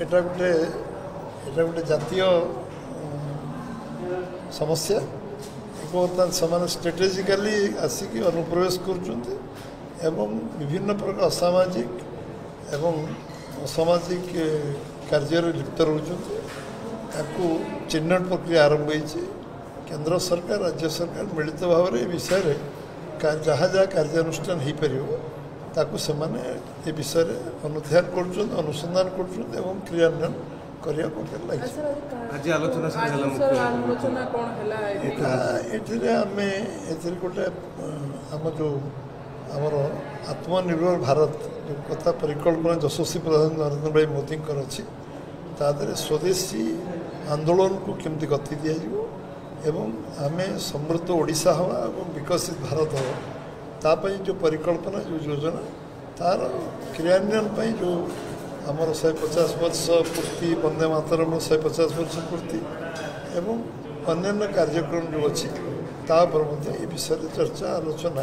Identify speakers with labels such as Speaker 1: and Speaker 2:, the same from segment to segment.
Speaker 1: एटा गोटे जातीय समस्या बर्तमान से स्ट्रेटेजिकली आसिक अनुप्रवेश कर विभिन्न प्रकार असामाजिक एवं असामाजिक कार्य लिप्त रोचते चिन्हट प्रक्रिया आरंभ होती केंद्र सरकार राज्य सरकार मिलित भाव में विषय जहाँ जहाँ कार्यानुष्ठान हो पार ताकू से विषय अनुध्यान अनुसंधान क्रियान्वयन करने गोटे आम जो आमर आत्मनिर्भर भारत जो कथा परिकल्पना यशस्वी प्रधान नरेंद्र भाई मोदी अच्छी तादे स्वदेशी आंदोलन को केमती गति दि आम समृद्ध ओडिशा हवा और विकसित भारत हो तापाई जो परिकल्पना जो योजना तार क्रियान्वयन जो आमर 150 वर्ष पूर्ति वंदे मातरम 150 वर्ष पूर्ति एवं अन्य कार्यक्रम जो अच्छी तापर ये विषय चर्चा आलोचना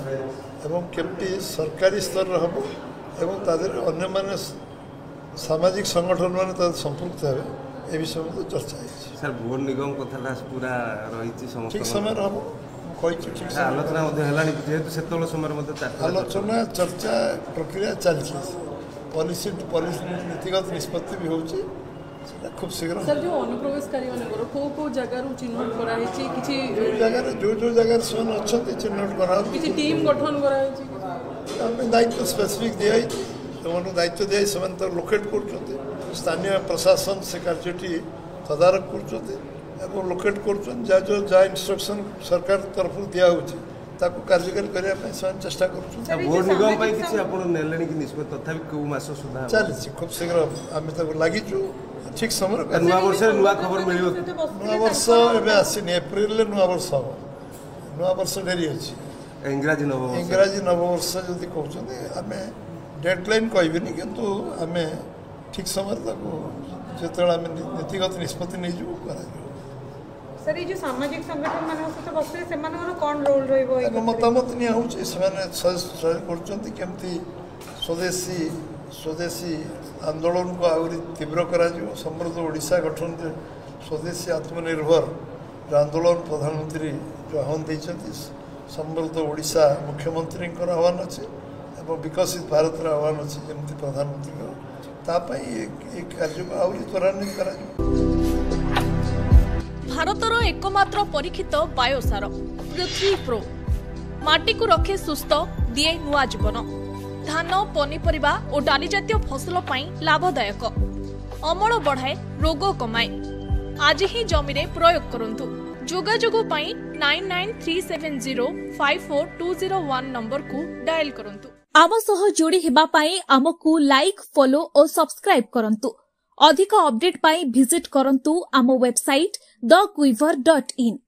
Speaker 1: एवं केमती सरकारी स्तर हम एवं तादेर अन्य माने सामाजिक संगठन माने संपृक्त हे ए विषय में चर्चा है
Speaker 2: सर भुवन निगम कथा पूरा रही
Speaker 1: ठीक समय हम
Speaker 2: आलोचना जेहेतु से समय
Speaker 1: आलोचना चर्चा प्रक्रिया चलती पॉलिसी नीतिगत निष्पत्ति भी होची खूब शीघ्र
Speaker 3: सर जो अनुप्रवेशकारी मानकर को जगह चिन्हट कराई किछि
Speaker 1: जगह जो जगह से अच्छे चिन्हट करा
Speaker 3: किछि टीम गठन कराई
Speaker 1: दायित्व स्पेसिफिक दिया से दायित्व दिया से लोकेट कर स्थानीय प्रशासन से कार्यटी तदारक कर लोकेट कर इंस्ट्रक्शन सरकार तरफ दिया ताकू कार्यकारी करने चेष्टा चली खूब शीघ्र आम लगिचु ठीक समय
Speaker 2: नुआ खबर मिल
Speaker 1: नुआ वर्ष एवं आसनी एप्रिल नुआ वर्ष हम नुआ वर्ष डेरी अच्छी इंग्राजी नववर्ष जदि कहते आम डेडलाइन कहबी किंतु आम ठीक समय जो आम नीतिगत निष्पत्ति नहीं
Speaker 4: सर ये जो सामाजिक संगठन मान सहित बसते से कौन रोल रही
Speaker 1: मतामत निमती स्वदेशी आंदोलन को आहरी तीव्र करा समृद्ध ओडिशा गठन स्वदेशी आत्मनिर्भर आंदोलन प्रधानमंत्री जो आह्वान देते समृद्ध ओडिशा मुख्यमंत्री आह्वान अच्छे और विकसित भारत आह्वान अच्छे जमी प्रधानमंत्री कार्य को आहरी त्वरान्वित करा
Speaker 5: भारतर एकमात्र परीक्षित बायोसार पृथ्वी प्रो माटी को रखे सुस्थ दिए नुआ जीवन धान पनीपरिबा और डाली जातीय फसल पाई लाभदायक अमल बढ़ाए रोग कमाए आज ही जमी रे प्रयोग करंतु जोगाजोग पाई 9937054201 नंबर को डायल करंतु आम सह जोड़ी हेबा पाई आमको लाइक फॉलो और सब्सक्राइब करंतु अधिक अपडेट पाई विजिट करंतु आम वेबसाइट thequiver.in